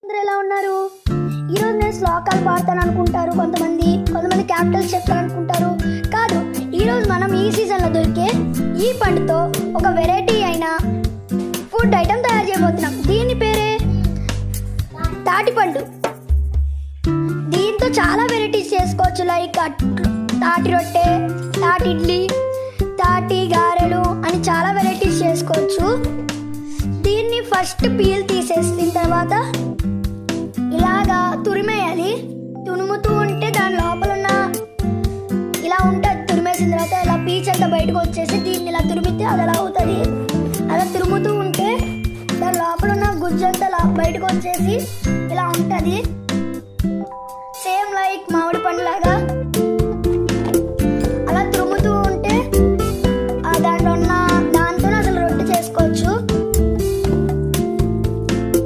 అందరూ ఎలా ఉన్నారు? ఈరోజు నేను శ్లోకాలు పాడతాను అనుకుంటారు కొంతమంది క్యాపిటల్స్ చెప్తాను అనుకుంటారు. కాదు, ఈరోజు మనం ఈ సీజన్లో దొరికే ఈ పండుతో ఒక వెరైటీ అయిన ఫుడ్ ఐటమ్ తయారు చేయబోతున్నాం. దీని పేరే తాటిపండు. దీంతో చాలా వెరైటీస్ చేసుకోవచ్చు. లైక్ తాటి రొట్టె, తాటి ఇడ్లీ, తాటి గారెలు అని చాలా వెరైటీస్ చేసుకోవచ్చు. దీన్ని ఫస్ట్ పీల్ తీసేసిన తర్వాత ఇలాగా తురిమేయాలి. తురుముతూ ఉంటే దాని లోపల ఉన్న ఇలా ఉంటుంది. తురిమేసిన తర్వాత ఇలా పీచ్ అంతా బయటకు వచ్చేసి దీన్ని ఇలా తురిమితే అది ఎలా అవుతుంది. అలా తురుముతూ ఉంటే దాని లోపల ఉన్న గుజ్జంతా బయటకు వచ్చేసి ఇలా ఉంటుంది. సేమ్ లైక్ మామిడి పండు లాగా అలా తురుముతూ ఉంటే దాంట్లో ఉన్న దాంతో అసలు రొట్టె చేసుకోవచ్చు.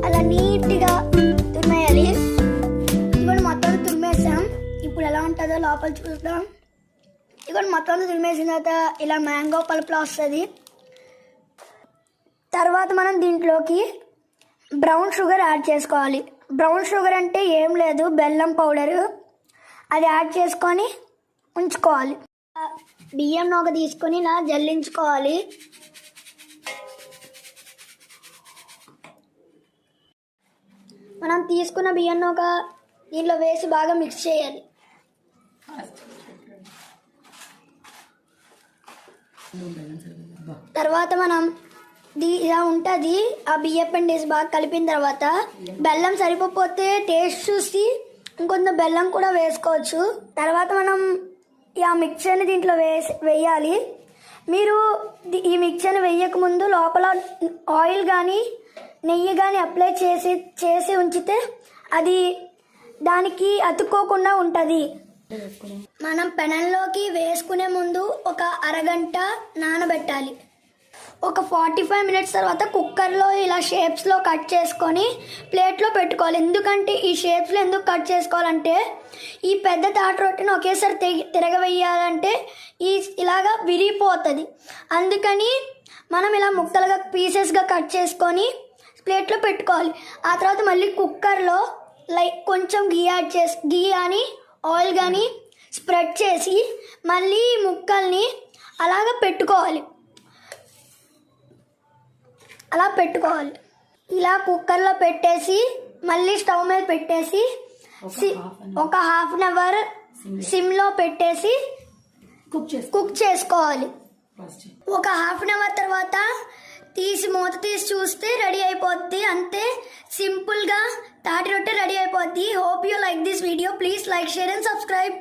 అలా నీట్గా తురిమేయాలి. ఇప్పుడు మొత్తం తురిమేసాం. ఇప్పుడు ఎలా ఉంటుందో లోపల చూద్దాం. ఇప్పుడు మొత్తం తురిమేసిన తర్వాత ఇలా మ్యాంగో పలుపులో వస్తుంది. తర్వాత మనం దీంట్లోకి బ్రౌన్ షుగర్ యాడ్ చేసుకోవాలి. బ్రౌన్ షుగర్ అంటే ఏం లేదు, బెల్లం పౌడరు. అది యాడ్ చేసుకొని ఉంచుకోవాలి. బియ్యం నూక తీసుకొని ఇలా జల్లించుకోవాలి. మనం తీసుకున్న బియ్యం నూక దీంట్లో వేసి బాగా మిక్స్ చేయాలి. తర్వాత మనం ఇలా ఉంటుంది. ఆ బియ్యం పిండి వేసి బాగా కలిపిన తర్వాత బెల్లం సరిపోతే టేస్ట్ చూసి ఇంకొంత బెల్లం కూడా వేసుకోవచ్చు. తర్వాత మనం ఆ మిక్చర్ని దీంట్లో వేయాలి. మీరు ఈ మిక్చర్ని వేయకముందు లోపల ఆయిల్ కానీ నెయ్యి కానీ అప్లై చేసి ఉంచితే అది దానికి అతుక్కోకుండా ఉంటుంది. మనం పెనంలోకి వేసుకునే ముందు ఒక అరగంట నానబెట్టాలి. ఒక 45 మినిట్స్ తర్వాత కుక్కర్లో ఇలా షేప్స్లో కట్ చేసుకొని ప్లేట్లో పెట్టుకోవాలి. ఎందుకంటే ఈ షేప్స్లో ఎందుకు కట్ చేసుకోవాలంటే ఈ పెద్ద తాటి రొట్టెని ఒకేసారి తిరగవేయాలంటే ఇలాగా విరిగిపోతుంది. అందుకని మనం ఇలా ముక్కలుగా పీసెస్గా కట్ చేసుకొని ప్లేట్లో పెట్టుకోవాలి. ఆ తర్వాత మళ్ళీ కుక్కర్లో లైక్ కొంచెం గీ కానీ ఆయిల్ కానీ స్ప్రెడ్ చేసి మళ్ళీ ముక్కల్ని అలాగా పెట్టుకోవాలి. ఇలా కుక్కర్లో పెట్టేసి మళ్ళీ స్టవ్ మీద పెట్టేసి ఒక హాఫ్ అన్ అవర్ సిమ్లో పెట్టేసి కుక్ చేసుకోవాలి. ఒక హాఫ్ అన్ అవర్ తర్వాత మూత తీసి చూస్తే రెడీ అయిపోద్ది. అంతే సింపుల్గా తాటి రొట్టె రెడీ అయిపోద్ది. Hope you like this video. Please like, share and subscribe.